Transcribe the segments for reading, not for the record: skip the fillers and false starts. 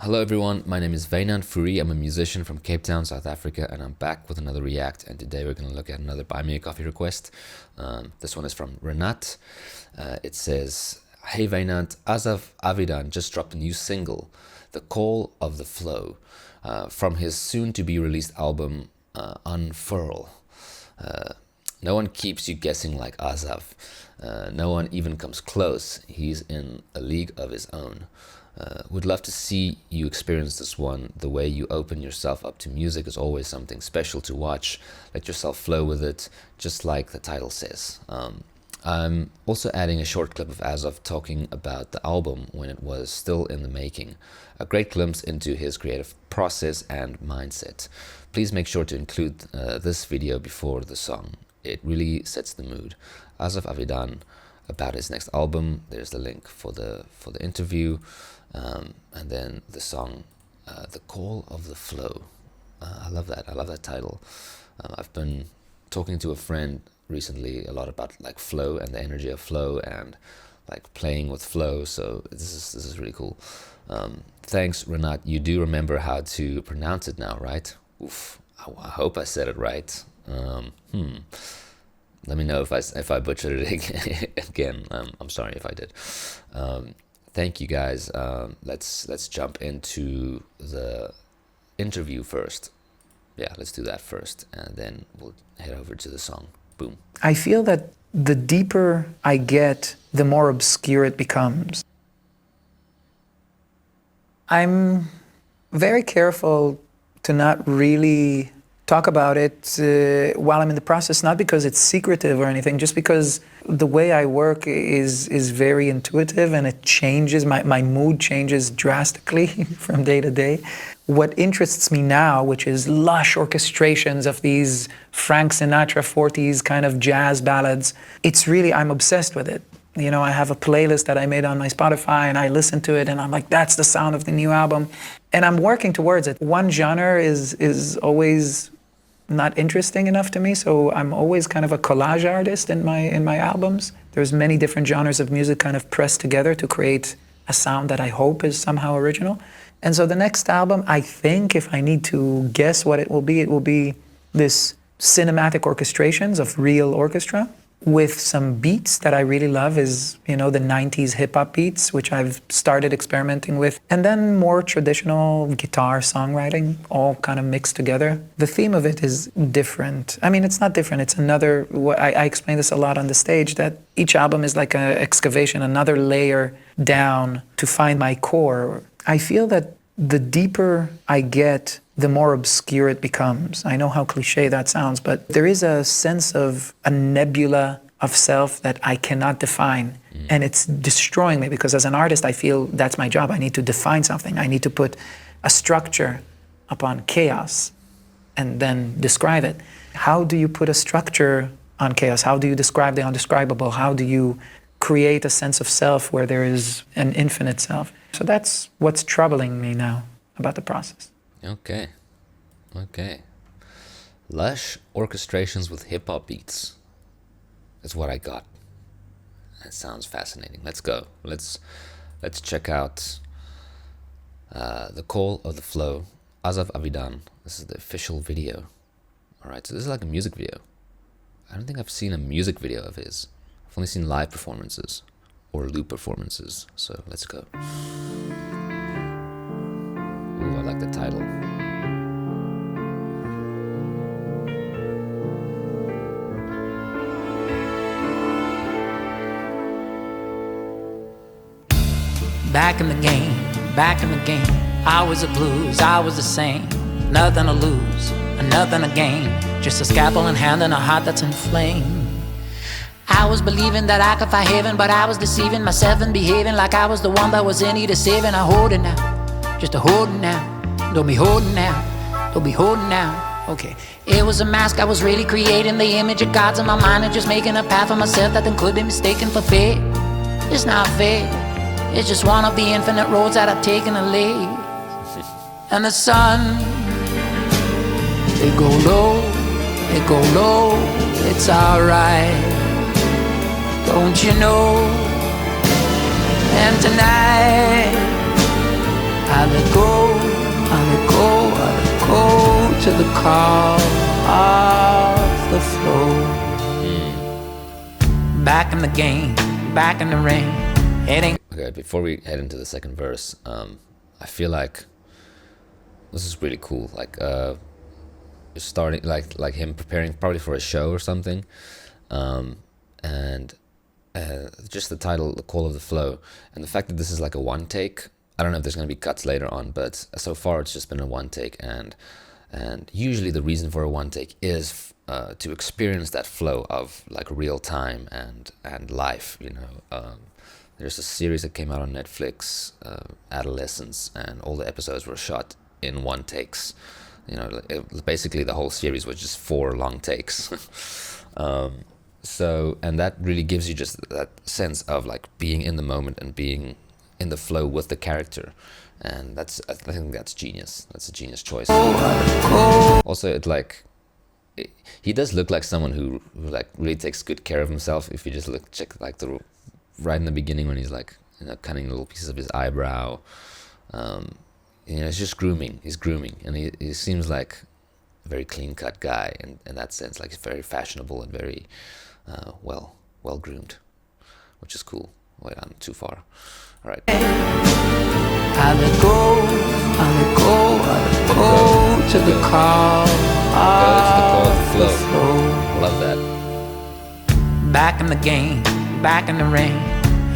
Hello everyone, my name is Wynand Fourie. I'm a musician from Cape Town, South Africa, and I'm back with another react. And today we're going to look at another Buy Me a Coffee request. This one is from Wynand. It says, "Hey Wynand, Asaf Avidan just dropped a new single, The Call of the Flow, from his soon-to-be released album, Unfurl. No one keeps you guessing like Asaf. No one even comes close. He's in a league of his own. Would love to see you experience this one. The way you open yourself up to music is always something special to watch. Let yourself flow with it, just like the title says." I'm also adding a short clip of Asaf talking about the album when it was still in the making. A great glimpse into his creative process and mindset. Please make sure to include this video before the song. It really sets the mood. Asaf Avidan about his next album. There's the link for the interview. And then the song, The Call of the Flow. I love that. I love that title. I've been talking to a friend recently a lot about like flow and the energy of flow and like playing with flow. So this is really cool. Thanks, Wynand. You do remember how to pronounce it now, right? Oof. I hope I said it right. Let me know if I butchered it again. I'm sorry if I did. Thank you guys. Let's jump into the interview first. Yeah, let's do that first, and then we'll head over to the song. Boom. I feel that the deeper I get, the more obscure it becomes. I'm very careful to not really talk about it while I'm in the process, not because it's secretive or anything, just because the way I work is very intuitive and it changes, my mood changes drastically from day to day. What interests me now, which is lush orchestrations of these Frank Sinatra 40s kind of jazz ballads, it's really, I'm obsessed with it. You know, I have a playlist that I made on my Spotify and I listen to it and I'm like, that's the sound of the new album. And I'm working towards it. One genre is always not interesting enough to me, so I'm always kind of a collage artist in my albums. There's many different genres of music kind of pressed together to create a sound that I hope is somehow original. And so the next album, I think, if I need to guess what it will be this cinematic orchestrations of real orchestra with some beats that I really love is, you know, the 90s hip-hop beats, which I've started experimenting with, and then more traditional guitar songwriting, all kind of mixed together. The theme of it is different. I mean, it's not different, it's another, I explain this a lot on the stage, that each album is like an excavation, another layer down to find my core. I feel that the deeper I get, the more obscure it becomes. I know how cliche that sounds, but there is a sense of a nebula of self that I cannot define. And it's destroying me because as an artist, I feel that's my job. I need to define something. I need to put a structure upon chaos and then describe it. How do you put a structure on chaos? How do you describe the undescribable? How do you create a sense of self where there is an infinite self? So that's what's troubling me now about the process. Okay. Lush orchestrations with hip-hop beats is what I got. That sounds fascinating. Let's go. Let's check out The Call of the Flow, Asaf Avidan. This is the official video. Alright, so this is like a music video. I don't think I've seen a music video of his. I've only seen live performances or loop performances. So let's go. Ooh, I like the title. Back in the game, I was the blues, I was the same. Nothing to lose, and nothing to gain. Just a scalpel in hand and a heart that's inflamed. I was believing that I could find heaven, but I was deceiving myself and behaving like I was the one that was in need of saving. I hold it now, just a hold it now. Don't be holding now, don't be holding now. Okay, it was a mask I was really creating, the image of God's in my mind and just making a path for myself that then could be mistaken for fate. It's not fate, it's just one of the infinite roads that I've taken and laid. And the sun, it go low, it's alright. Don't you know? And tonight I let go. to the call of the flow. Back in the game, back in the ring. Okay, before we head into the second verse, I feel like this is really cool. Like starting like him preparing probably for a show or something, and just the title, The Call of the Flow, and the fact that this is like a one take. I don't know if there's going to be cuts later on, but so far it's just been a one take, and usually the reason for a one take is to experience that flow of like real time and life, you know. There's a series that came out on Netflix, Adolescence, and all the episodes were shot in one takes. You know, basically the whole series was just 4 long takes. So, and that really gives you just that sense of like being in the moment and being in the flow with the character, and I think that's genius. That's a genius choice. Also, he does look like someone who like really takes good care of himself. If you just check like the right in the beginning when he's like, you know, cutting little pieces of his eyebrow, you know, it's just grooming. He's grooming, and he seems like a very clean cut guy in that sense. Like he's very fashionable and very well groomed, which is cool. Wait, I'm too far. All right. I let go to the call of the flow. Love that. Back in the game, back in the ring.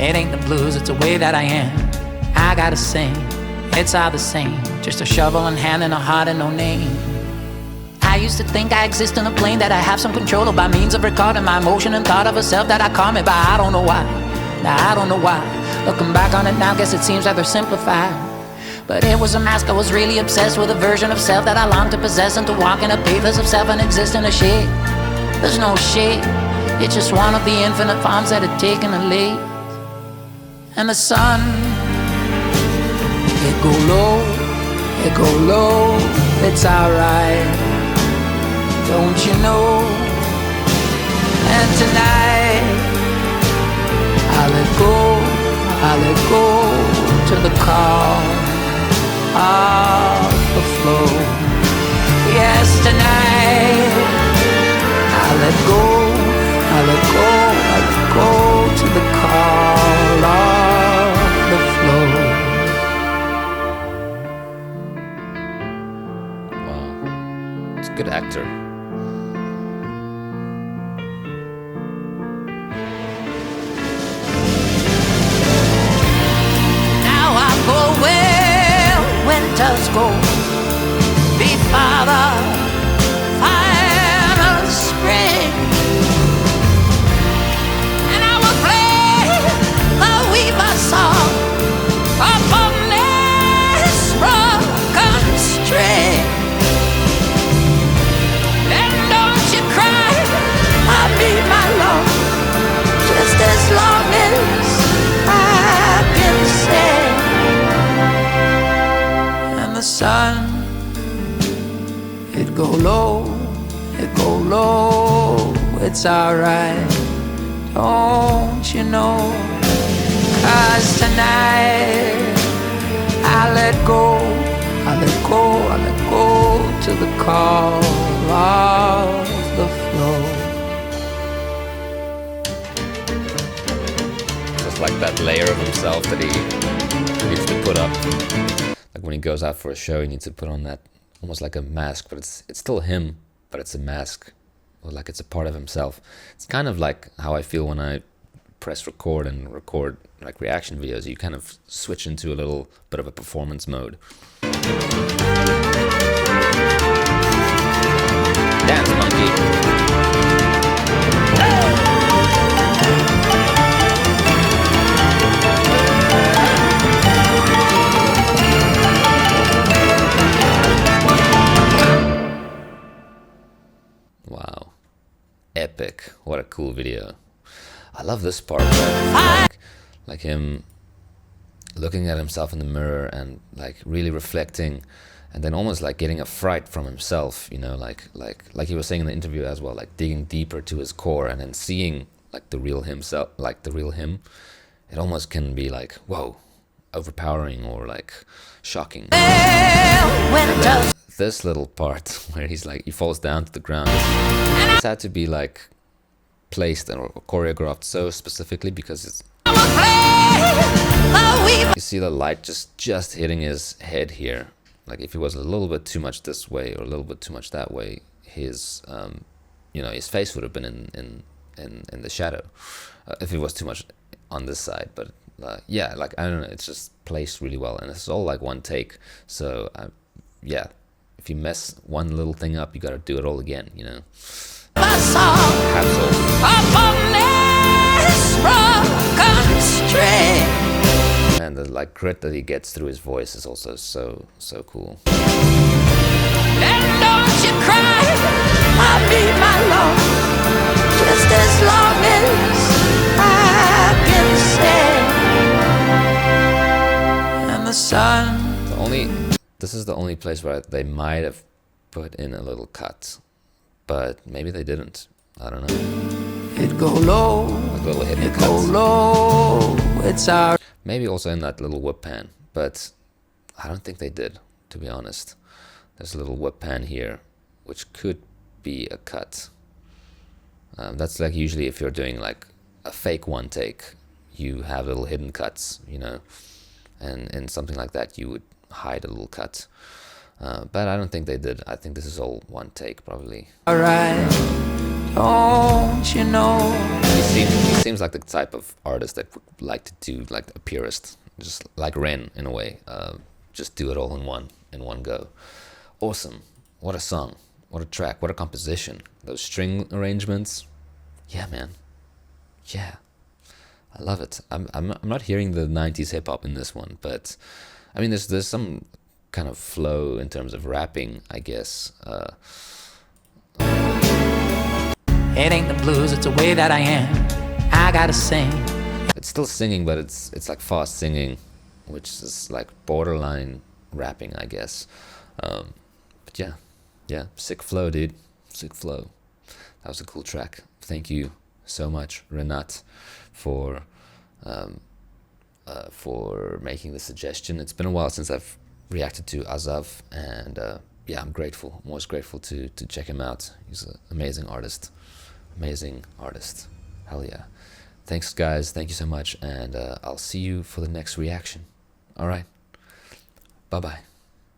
It ain't the blues, it's the way that I am. I gotta sing, it's all the same. Just a shovel in hand and a heart and no name. I used to think I exist in a plane, that I have some control by means of recording my emotion and thought of a self that I call me by. I don't know why. Now I don't know why. Looking back on it now, guess it seems like they're simplified. But it was a mask, I was really obsessed with a version of self that I longed to possess, and to walk in a pathos of self and exist in a shade. There's no shade, it's just one of the infinite forms that had taken a lead. And the sun, it go low, it's alright, don't you know? And tonight I let go to the call of the flow. Yes, tonight I let go to the call of the flow. Wow, it's a good actor. Winters go before the final spring, and I will play the weaver song upon this broken string. And don't you cry, I'll be my love, just as long as I can sing. The sun, it go low, it's alright, don't you know? 'Cause tonight I let go to the call of the flow. Just like that layer of himself that he needs to put up. Like when he goes out for a show, he needs to put on that almost like a mask, but it's still him, but it's a mask, or like it's a part of himself. It's kind of like how I feel when I press record and record like reaction videos. You kind of switch into a little bit of a performance mode. Dance monkey. Wow, epic. What a cool video. I love this part, like him looking at himself in the mirror and like really reflecting, and then almost like getting a fright from himself, you know, like he was saying in the interview as well, like digging deeper to his core and then seeing like the real himself, like the real him. It almost can be like, whoa, overpowering or like shocking. this little part where he falls down to the ground. This had to be like placed or choreographed so specifically because it's. You see the light just hitting his head here. Like if it was a little bit too much this way or a little bit too much that way, his his face would have been in the shadow. If it was too much on this side, but yeah, like I don't know, it's just placed really well, and it's all like one take. So yeah, if you mess one little thing up, you gotta do it all again, you know. And the like grit that he gets through his voice is also so cool. And don't you cry, I'll be my love, just as long as I can stay. And the sun. This is the only place where they might have put in a little cut, but maybe they didn't. I don't know. It go low, a little hidden it go low. It's our. Maybe also in that little whip pan, but I don't think they did, to be honest. There's a little whip pan here, which could be a cut. That's like usually if you're doing like a fake one take, you have little hidden cuts, you know, and in something like that you would hide a little cut. But I don't think they did. I think this is all one take, probably. Alright, don't you know? He seems like the type of artist that would like to do like a purist, just like Ren in a way. Just do it all in one go. Awesome! What a song! What a track! What a composition! Those string arrangements, yeah, man, yeah, I love it. I'm not hearing the '90s hip hop in this one, but I mean, there's some kind of flow in terms of rapping, I guess. It ain't the blues, it's the way that I am. I gotta sing. It's still singing, but it's like fast singing, which is like borderline rapping, I guess. But yeah, sick flow, dude. Sick flow. That was a cool track. Thank you so much, Renat, for making the suggestion. It's been a while since I've reacted to Asaf, and yeah, I'm grateful. I'm always grateful to check him out. He's an amazing artist. Hell yeah. Thanks, guys. Thank you so much, and I'll see you for the next reaction. All right. Bye-bye.